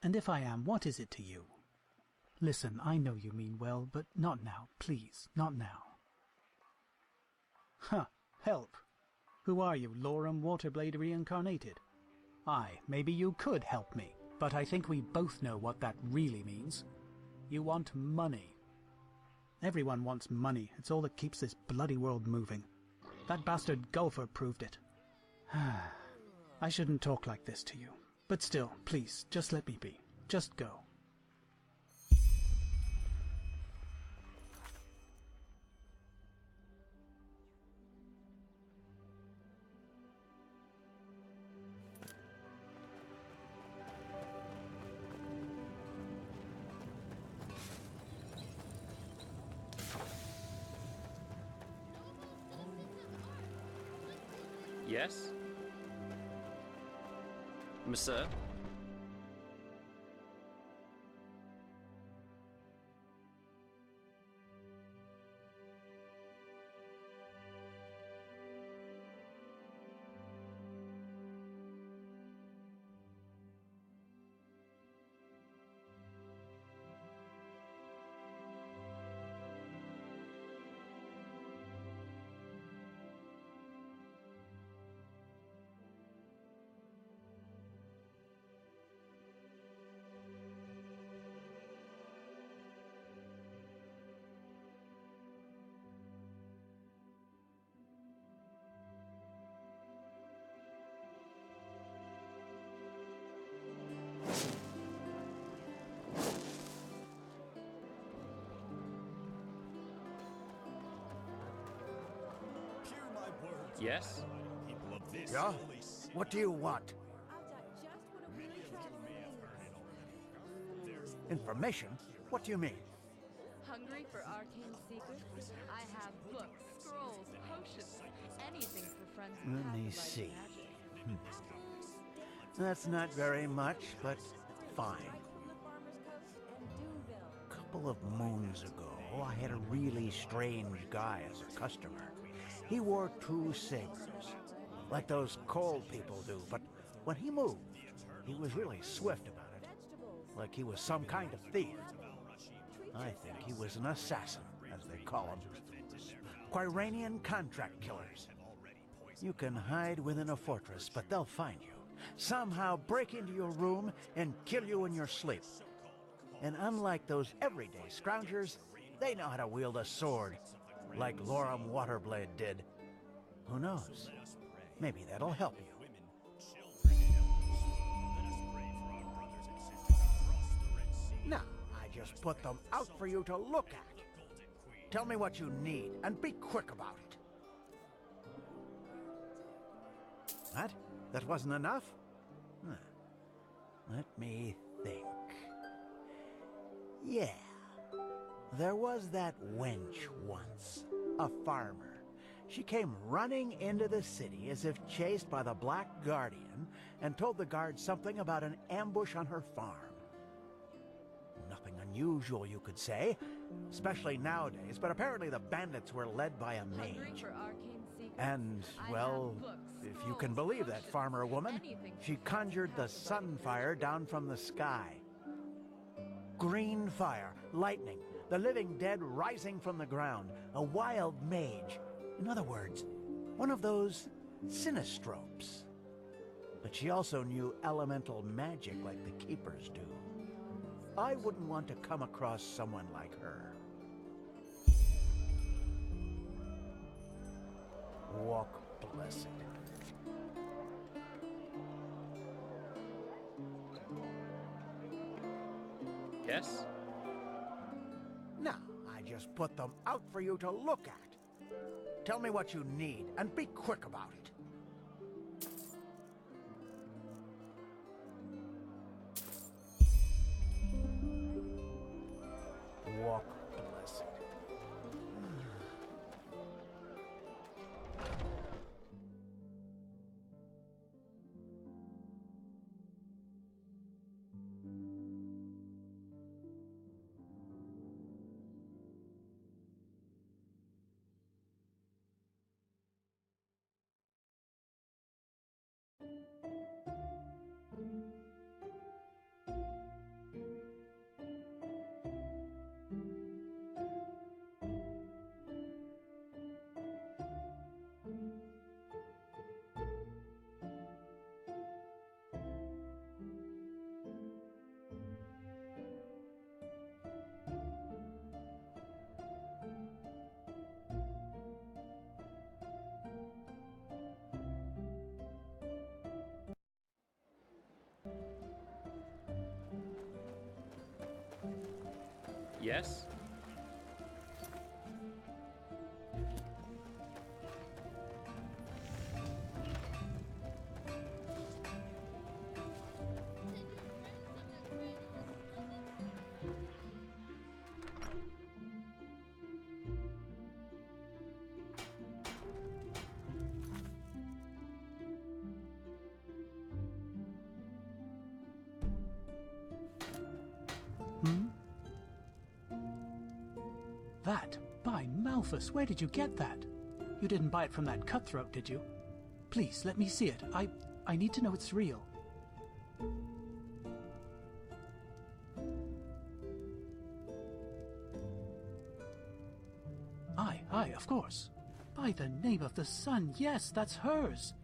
And if I am, what is it to you? Listen, I know you mean well, but not now, please, not now. Huh, help. Who are you, Loram Waterblade reincarnated? Aye, maybe you could help me, but I think we both know what that really means. You want money. Everyone wants money. It's all that keeps this bloody world moving. That bastard Gulfer proved it. I shouldn't talk like this to you. But still, please, just let me be. Just go. Yes? Monsieur? Yes? Yeah? What do you want? Information? What do you mean? Hungry for arcane secrets? I have books, scrolls, potions, anything for friends who Let have me the light see. magic. That's not very much, but fine. A couple of moons ago, I had a really strange guy as a customer. He wore 2 sabers, like those cold people do, but when he moved, he was really swift about it, like he was some kind of thief. I think he was an assassin, as they call them. Quiranian contract killers. You can hide within a fortress, but they'll find you. Somehow break into your room and kill you in your sleep. And unlike those everyday scroungers, they know how to wield a sword, like Loram Waterblade did. Who knows? Maybe that'll help you. Now, I just put them out for you to look at. Tell me what you need, and be quick about it. What? That wasn't enough? Huh. Let me think. Yeah. There was that wench once, a farmer. She came running into the city as if chased by the Black Guardian and told the guards something about an ambush on her farm. Nothing unusual, you could say, especially nowadays, but apparently the bandits were led by a mage. And, well, if you can believe that farmer woman, she conjured the sunfire down from the sky. Green fire, lightning, the living dead rising from the ground, a wild mage. In other words, one of those sinistropes. But she also knew elemental magic like the keepers do. I wouldn't want to come across someone like her. Walk blessed. Yes? Now, I just put them out for you to look at. Tell me what you need, and be quick about it. Walk Yes? That? By Malthus, where did you get that? You didn't buy it from that cutthroat, did you? Please, let me see it. I need to know it's real. Aye, of course. By the name of the sun, yes, that's hers.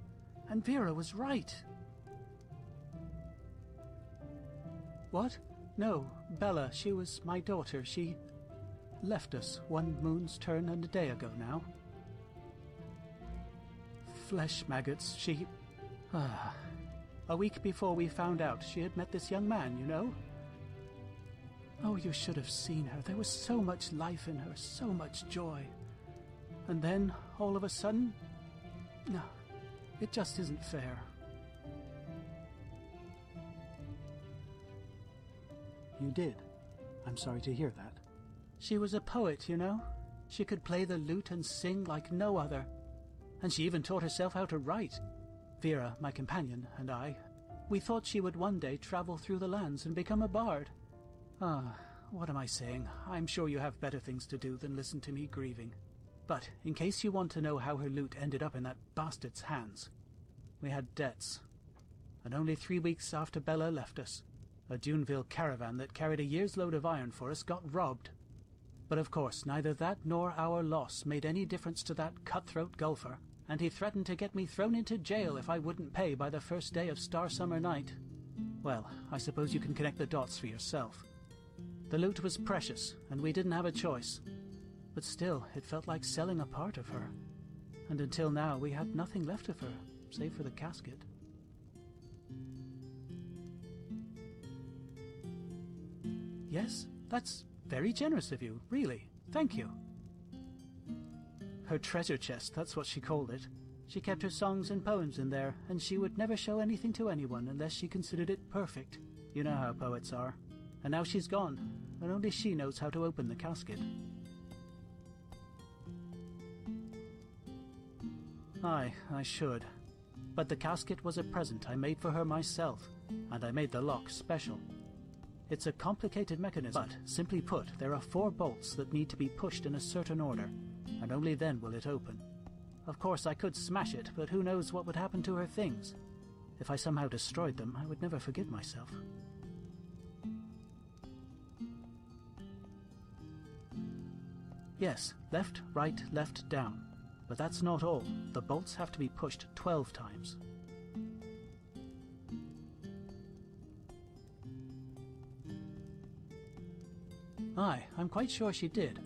And Vera was right. What? No, Bella, she was my daughter. She left us one moon's turn and a day ago now. Flesh maggots, she... A week before we found out, she had met this young man, you know? Oh, you should have seen her. There was so much life in her, so much joy. And then, all of a sudden... No, it just isn't fair. You did. I'm sorry to hear that. She was a poet, you know. She could play the lute and sing like no other. And she even taught herself how to write. Vera, my companion, and I, we thought she would one day travel through the lands and become a bard. What am I saying? I'm sure you have better things to do than listen to me grieving. But, in case you want to know how her lute ended up in that bastard's hands, we had debts. And only 3 weeks after Bella left us, a Duneville caravan that carried a year's load of iron for us got robbed. But of course, neither that nor our loss made any difference to that cutthroat Gulfer, and he threatened to get me thrown into jail if I wouldn't pay by the first day of Star Summer Night. Well, I suppose you can connect the dots for yourself. The loot was precious, and we didn't have a choice. But still, it felt like selling a part of her. And until now, we had nothing left of her, save for the casket. Yes, that's very generous of you, really. Thank you. Her treasure chest, that's what she called it. She kept her songs and poems in there, and she would never show anything to anyone unless she considered it perfect. You know how poets are. And now she's gone, and only she knows how to open the casket. Aye, I should. But the casket was a present I made for her myself, and I made the lock special. It's a complicated mechanism, but, simply put, there are 4 bolts that need to be pushed in a certain order, and only then will it open. Of course, I could smash it, but who knows what would happen to her things. If I somehow destroyed them, I would never forgive myself. Yes, left, right, left, down. But that's not all. The bolts have to be pushed 12 times. Aye, I'm quite sure she did.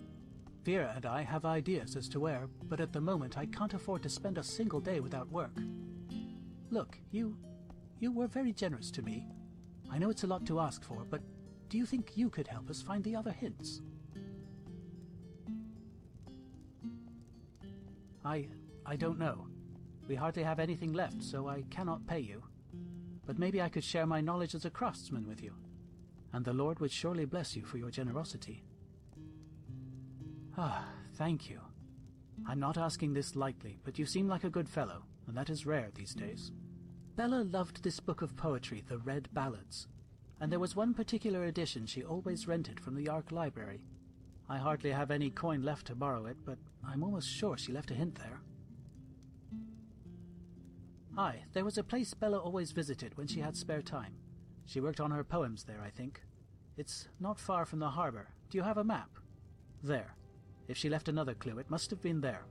Vera and I have ideas as to where, but at the moment I can't afford to spend a single day without work. Look, you were very generous to me. I know it's a lot to ask for, but do you think you could help us find the other hints? I don't know. We hardly have anything left, so I cannot pay you. But maybe I could share my knowledge as a craftsman with you, and the Lord would surely bless you for your generosity. Ah, thank you. I'm not asking this lightly, but you seem like a good fellow, and that is rare these days. Bella loved this book of poetry, the Red Ballads, and there was one particular edition she always rented from the Ark Library. I hardly have any coin left to borrow it, but I'm almost sure she left a hint there. Aye, there was a place Bella always visited when she had spare time. She worked on her poems there, I think. It's not far from the harbour. Do you have a map? There. If she left another clue, it must have been there.